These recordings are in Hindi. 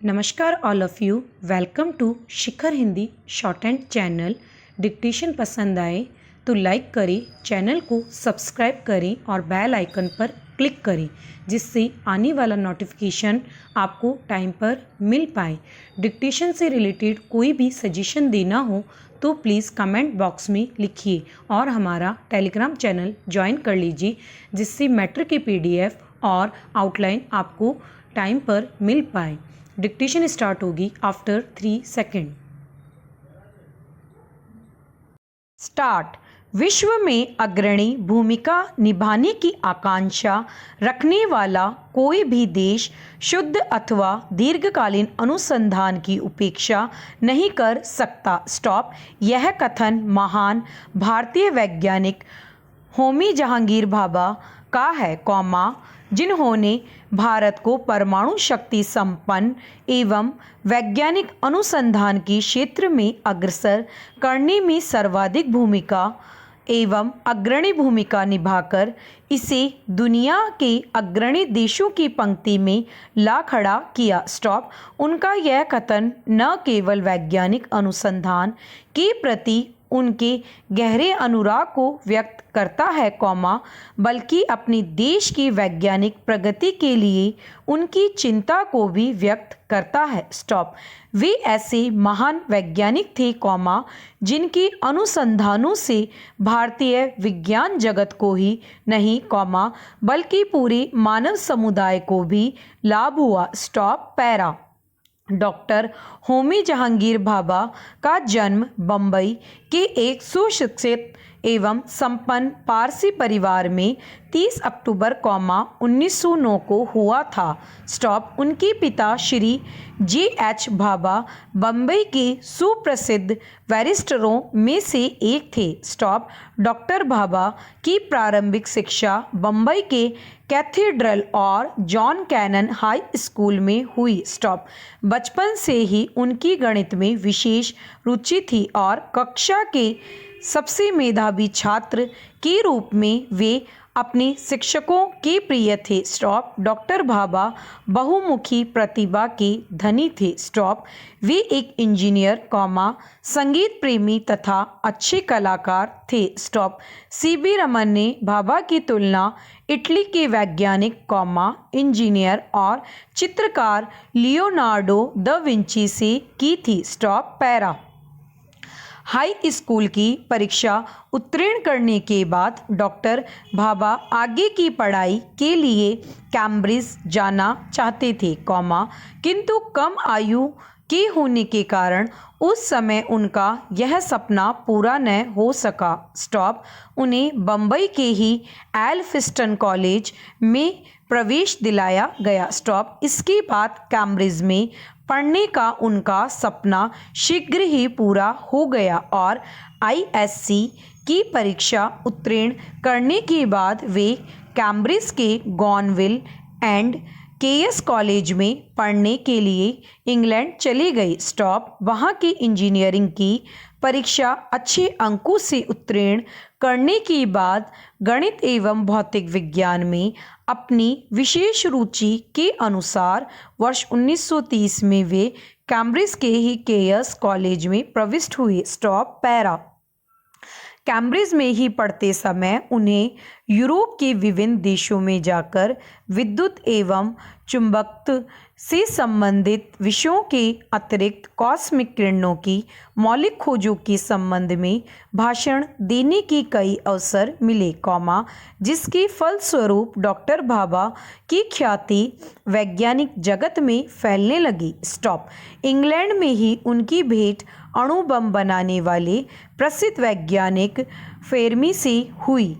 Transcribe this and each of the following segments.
नमस्कार all of you, welcome to Shikhar Hindi shorthand channel. Dictation पसंद आए तो लाइक करें, चैनल को सब्सक्राइब करें और बेल आइकन पर क्लिक करें जिससे आने वाला नोटिफिकेशन आपको टाइम पर मिल पाए। डिक्टेशन से रिलेटेड कोई भी सजेशन देना हो तो प्लीज़ कमेंट बॉक्स में लिखिए और हमारा टेलीग्राम चैनल ज्वाइन कर लीजिए जिससे मैटर की PDF और आउटलाइन आपको टाइम पर मिल पाए। डिक्टेशन स्टार्ट होगी आफ्टर 3 सेकेंड। स्टार्ट। विश्व में अग्रणी भूमिका निभाने की आकांक्षा रखने वाला कोई भी देश शुद्ध अथवा दीर्घकालीन अनुसंधान की उपेक्षा नहीं कर सकता। स्टॉप। यह कथन महान भारतीय वैज्ञानिक होमी जहांगीर भाभा का है, जिन्होंने भारत को परमाणु शक्ति संपन्न एवं वैज्ञानिक अनुसंधान के क्षेत्र में अग्रसर करने में सर्वाधिक भूमिका एवं अग्रणी भूमिका निभाकर इसे दुनिया के अग्रणी देशों की पंक्ति में ला खड़ा किया। स्टॉप। उनका यह कथन न केवल वैज्ञानिक अनुसंधान के प्रति उनके गहरे अनुराग को व्यक्त करता है, बल्कि अपने देश की वैज्ञानिक प्रगति के लिए उनकी चिंता को भी व्यक्त करता है। स्टॉप। वे ऐसे महान वैज्ञानिक थे, जिनके अनुसंधानों से भारतीय विज्ञान जगत को ही नहीं, बल्कि पूरे मानव समुदाय को भी लाभ हुआ। Stop. Para. Doctor Homi Jahangir Bhabha का जन्म बम्बई के एक सुशिक्षित एवं संपन्न पारसी परिवार में 30 अक्टूबर 1909 को हुआ था। स्टॉप। उनके पिता श्री J.H. भाभा बम्बई के सुप्रसिद्ध बैरिस्टरों में से एक थे। स्टॉप। डॉक्टर भाभा की प्रारंभिक शिक्षा बम्बई के कैथेड्रल और जॉन कैनन हाई स्कूल में हुई। स्टॉप। बचपन से ही उनकी गणित में विशेष रुचि थी और कक्षा के सबसे मेधावी छात्र के रूप में वे अपने शिक्षकों के प्रिय थे। स्टॉप। डॉक्टर भाभा बहुमुखी प्रतिभा के धनी थे। स्टॉप। वे एक इंजीनियर, संगीत प्रेमी तथा अच्छे कलाकार थे। स्टॉप। CB रमन ने भाभा की तुलना इटली के वैज्ञानिक, इंजीनियर और चित्रकार लियोनार्डो द विंची से की थी। स्टॉप। पैरा। हाई स्कूल की परीक्षा उत्तीर्ण करने के बाद डॉक्टर भाभा आगे की पढ़ाई के लिए कैम्ब्रिज जाना चाहते थे, किंतु कम आयु के होने के कारण उस समय उनका यह सपना पूरा न हो सका। स्टॉप। उन्हें बम्बई के ही एल्फिस्टन कॉलेज में प्रवेश दिलाया गया। स्टॉप। इसके बाद कैम्ब्रिज में पढ़ने का उनका सपना शीघ्र ही पूरा हो गया और ISC की परीक्षा उत्तीर्ण करने के बाद वे कैम्ब्रिज के गॉनविल एंड KS कॉलेज में पढ़ने के लिए इंग्लैंड चले गए। स्टॉप। वहाँ की इंजीनियरिंग की परीक्षा अच्छे अंकों से उत्तीर्ण करने के बाद गणित एवं भौतिक विज्ञान में अपनी विशेष रुचि के अनुसार वर्ष 1930 में वे कैम्ब्रिज के ही KS कॉलेज में प्रविष्ट हुए। स्टॉप। पैरा। कैम्ब्रिज में ही पढ़ते समय उन्हें यूरोप के विभिन्न देशों में जाकर विद्युत एवं चुंबकत्व से संबंधित विषयों के अतिरिक्त कॉस्मिक किरणों की मौलिक खोजों के संबंध में भाषण देने के कई अवसर मिले, जिसके फलस्वरूप डॉक्टर भाभा की ख्याति वैज्ञानिक जगत में फैलने लगी। स्टॉप। इंग्लैंड में ही उनकी भेंट अणु बम बनाने वाले प्रसिद्ध वैज्ञानिक फेरमी से हुई,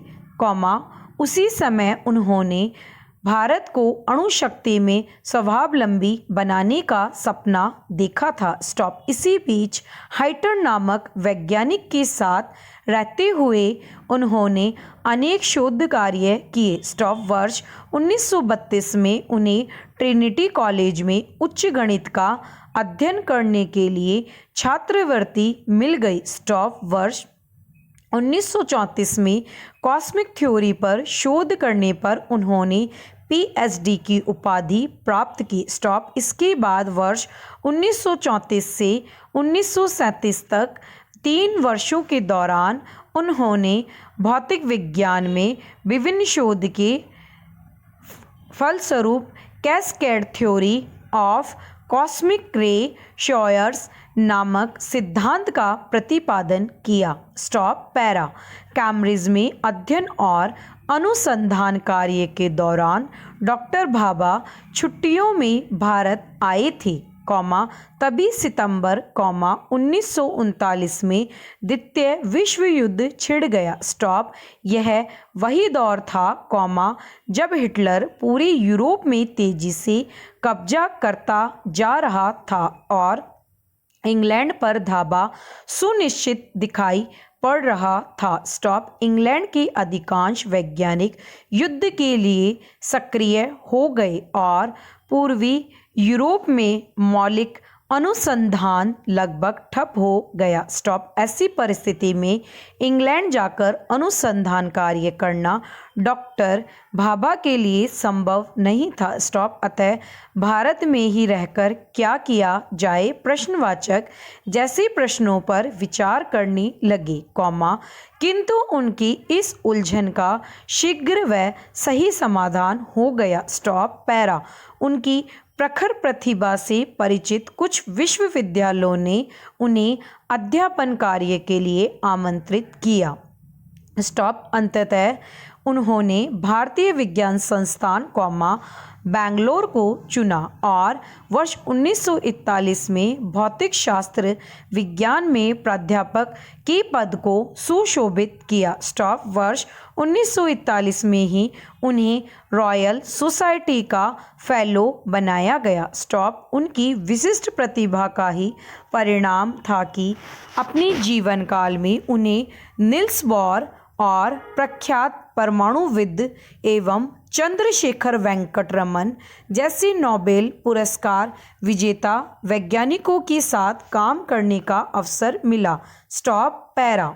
उसी समय उन्होंने भारत को अणु शक्ति में स्वावलंबी बनाने का सपना देखा था। स्टॉप। इसी बीच हाइटर नामक वैज्ञानिक के साथ रहते हुए उन्होंने अनेक शोध कार्य किए। स्टॉप। वर्ष 1932 में उन्हें ट्रिनिटी कॉलेज में उच्च गणित का अध्ययन करने के लिए छात्रवृत्ति मिल गई। स्टॉप। वर्ष 1934 में कॉस्मिक थ्योरी पर शोध करने पर उन्होंने पीएचडी की उपाधि प्राप्त की। स्टॉप। इसके बाद वर्ष 1934 से 1937 तक 3 वर्षों के दौरान उन्होंने भौतिक विज्ञान में विभिन्न शोध के फलस्वरूप कैस्केड थ्योरी ऑफ कॉस्मिक रे शॉयर्स नामक सिद्धांत का प्रतिपादन किया। स्टॉप। पैरा। कैम्ब्रिज में अध्ययन और अनुसंधान कार्य के दौरान डॉक्टर भाभा छुट्टियों में भारत आए थे, तभी सितंबर, 1939 में द्वितीय विश्व युद्ध छिड़ गया। स्टॉप। यह वही दौर था, जब हिटलर पूरे यूरोप में तेजी से कब्जा करता जा रहा था और इंग्लैंड पर धावा सुनिश्चित दिखाई पड़ रहा था। स्टॉप। इंग्लैंड के अधिकांश वैज्ञानिक युद्ध के लिए सक्रिय हो गए और पूर्वी यूरोप में मौलिक अनुसंधान लगभग ठप हो गया। स्टॉप। ऐसी परिस्थिति में इंग्लैंड जाकर अनुसंधान कार्य करना डॉक्टर भाभा के लिए संभव नहीं था। स्टॉप। अतः भारत में ही रहकर क्या किया जाए, प्रश्नवाचक जैसे प्रश्नों पर विचार करने लगे, किंतु उनकी इस उलझन का शीघ्र व सही समाधान हो गया। स्टॉप। पैरा। उनकी प्रखर प्रतिभा से परिचित कुछ विश्वविद्यालयों ने उन्हें अध्यापन कार्य के लिए आमंत्रित किया। स्टॉप। अंततः उन्होंने भारतीय विज्ञान संस्थान, बेंगलोर को चुना और वर्ष 1941 में भौतिक शास्त्र विज्ञान में प्राध्यापक के पद को सुशोभित किया। स्टॉप। वर्ष 1941 में ही उन्हें रॉयल सोसाइटी का फेलो बनाया गया। स्टॉप। उनकी विशिष्ट प्रतिभा का ही परिणाम था कि अपने जीवन काल में उन्हें नील्स बोर और प्रख्यात परमाणुविद एवं चंद्रशेखर वेंकट रमन जैसे नोबेल पुरस्कार विजेता वैज्ञानिकों के साथ काम करने का अवसर मिला। स्टॉप। पैरा।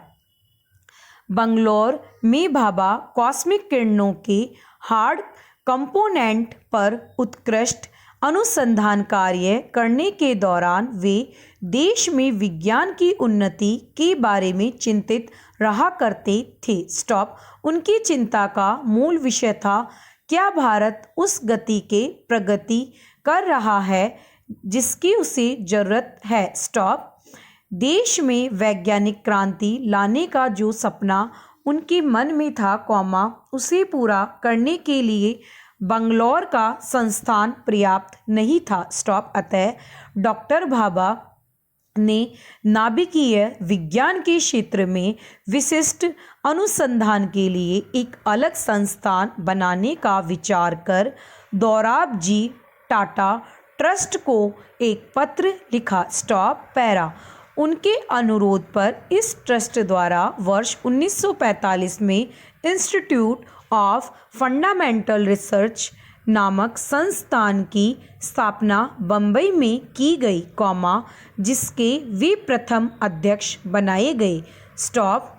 बंगलौर में भाभा कॉस्मिक किरणों के हार्ड कंपोनेंट पर उत्कृष्ट अनुसंधान कार्य करने के दौरान वे देश में विज्ञान की उन्नति के बारे में चिंतित रहा करते थे। स्टॉप। उनकी चिंता का मूल विषय था, क्या भारत उस गति के प्रगति कर रहा है जिसकी उसे जरूरत है। स्टॉप। देश में वैज्ञानिक क्रांति लाने का जो सपना उनके मन में था, उसे पूरा करने के लिए बंगलौर का संस्थान पर्याप्त नहीं था। स्टॉप। अतः डॉक्टर भाभा ने नाभिकीय विज्ञान के क्षेत्र में विशिष्ट अनुसंधान के लिए एक अलग संस्थान बनाने का विचार कर दोराबजी टाटा ट्रस्ट को एक पत्र लिखा। स्टॉप। पैरा। उनके अनुरोध पर इस ट्रस्ट द्वारा वर्ष 1945 में इंस्टीट्यूट ऑफ फंडामेंटल रिसर्च नामक संस्थान की स्थापना बम्बई में की गई, जिसके वे प्रथम अध्यक्ष बनाए गए। स्टॉप।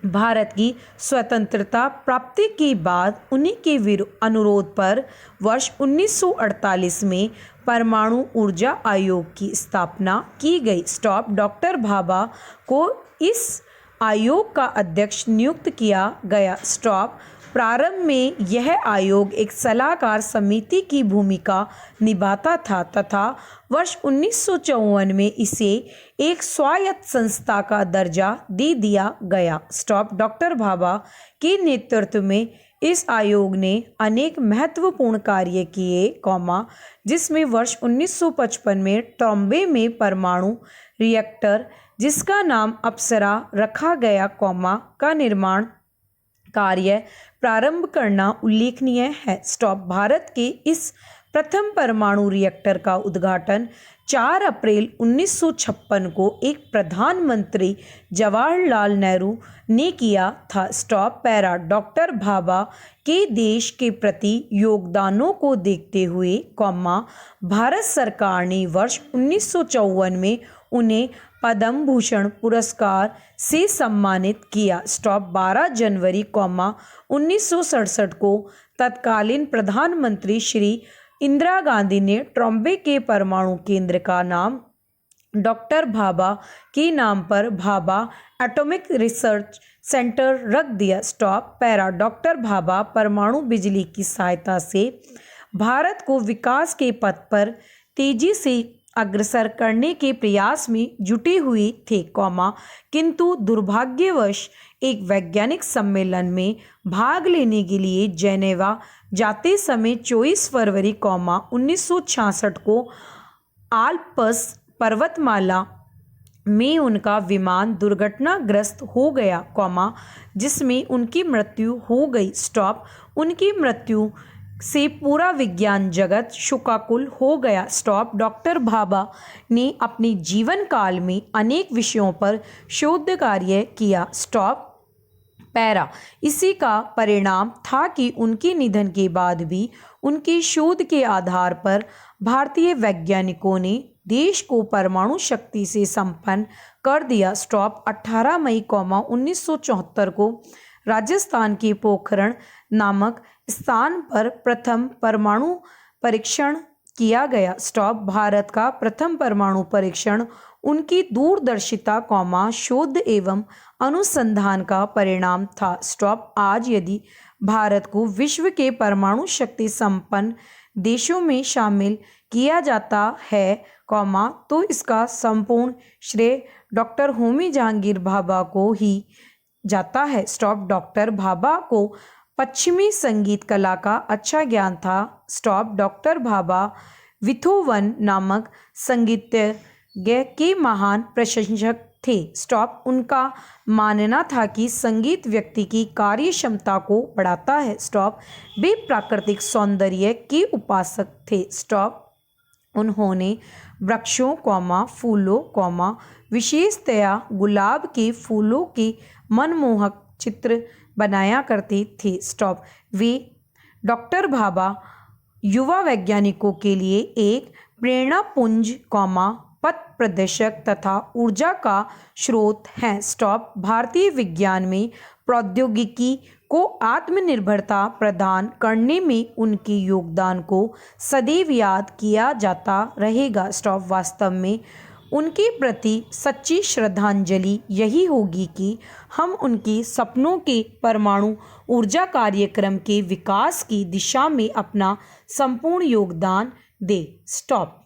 भारत की स्वतंत्रता प्राप्ति के बाद उन्हीं के अनुरोध पर वर्ष 1948 में परमाणु ऊर्जा आयोग की स्थापना की गई। स्टॉप। डॉक्टर भाभा को इस आयोग का अध्यक्ष नियुक्त किया गया। स्टॉप। प्रारंभ में यह आयोग एक सलाहकार समिति की भूमिका निभाता था तथा वर्ष 1954 में इसे एक स्वायत्त संस्था का दर्जा दे दिया गया। स्टॉप। डॉक्टर भाभा के नेतृत्व में इस आयोग ने अनेक महत्वपूर्ण कार्य किए, जिसमें वर्ष 1955 में ट्रॉम्बे में परमाणु रिएक्टर, जिसका नाम अप्सरा रखा गया, का निर्माण कार्य प्रारंभ करना उल्लेखनीय है। स्टॉप। भारत के इस प्रथम परमाणु रिएक्टर का उद्घाटन 4 अप्रैल 1956 को एक प्रधानमंत्री जवाहरलाल नेहरू ने किया था। स्टॉप। पैरा। डॉक्टर भाभा के देश के प्रति योगदानों को देखते हुए, भारत सरकार ने वर्ष 1954 में उन्हें पद्म भूषण पुरस्कार से सम्मानित किया। स्टॉप। 12 जनवरी 1967 को तत्कालीन प्रधानमंत्री श्री इंदिरा गांधी ने ट्रॉम्बे के परमाणु केंद्र का नाम डॉक्टर भाभा के नाम पर भाभा एटॉमिक रिसर्च सेंटर रख दिया। स्टॉप। पैरा। डॉक्टर भाभा परमाणु बिजली की सहायता से भारत को विकास के पथ पर तेजी से अग्रसर करने के प्रयास में जुटे हुए थे, किंतु दुर्भाग्यवश एक वैज्ञानिक सम्मेलन में भाग लेने के लिए जेनेवा जाते समय 24 फरवरी 1966 को आल्प्स पर्वतमाला में उनका विमान दुर्घटनाग्रस्त हो गया, जिसमें उनकी मृत्यु हो गई। स्टॉप। उनकी मृत्यु से पूरा विज्ञान जगत शोकाकुल हो गया। स्टॉप। डॉक्टर भाभा ने अपने जीवन काल में अनेक विषयों पर शोध कार्य किया। स्टॉप। पैरा। इसी का परिणाम था कि उनके निधन के बाद भी उनके शोध के आधार पर भारतीय वैज्ञानिकों ने देश को परमाणु शक्ति से संपन्न कर दिया। स्टॉप। 18 मई 1974 को राजस्थान के पोखरण नामक स्थान पर प्रथम परमाणु परीक्षण किया गया। स्टॉप। भारत का प्रथम परमाणु परीक्षण उनकी दूरदर्शिता, शोध एवं अनुसंधान का परिणाम था। स्टॉप। आज यदि भारत को विश्व के परमाणु शक्ति संपन्न देशों में शामिल किया जाता है, तो इसका संपूर्ण श्रेय डॉक्टर होमी जहांगीर भाभा को ही जाता है। स्टॉप। डॉक्टर भाभा को पश्चिमी संगीत कला का अच्छा ज्ञान था। स्टॉप। डॉक्टर भाभा विथोवन नामक संगीतज्ञ के महान प्रशंसक थे। स्टॉप। उनका मानना था कि संगीत व्यक्ति की कार्य क्षमता को बढ़ाता है। स्टॉप। वे प्राकृतिक सौंदर्य के उपासक थे। स्टॉप। उन्होंने वृक्षों, फूलों, विशेषतया गुलाब के फूलों के मनमोहक चित्र बनाया करते थे। स्टॉप। वे डॉक्टर भाभा युवा वैज्ञानिकों के लिए एक प्रेरणापुंज, पथ प्रदर्शक तथा ऊर्जा का स्रोत हैं। स्टॉप। भारतीय विज्ञान में प्रौद्योगिकी को आत्मनिर्भरता प्रदान करने में उनके योगदान को सदैव याद किया जाता रहेगा। स्टॉप। वास्तव में उनके प्रति सच्ची श्रद्धांजलि यही होगी कि हम उनके सपनों के परमाणु ऊर्जा कार्यक्रम के विकास की दिशा में अपना संपूर्ण योगदान दें। स्टॉप।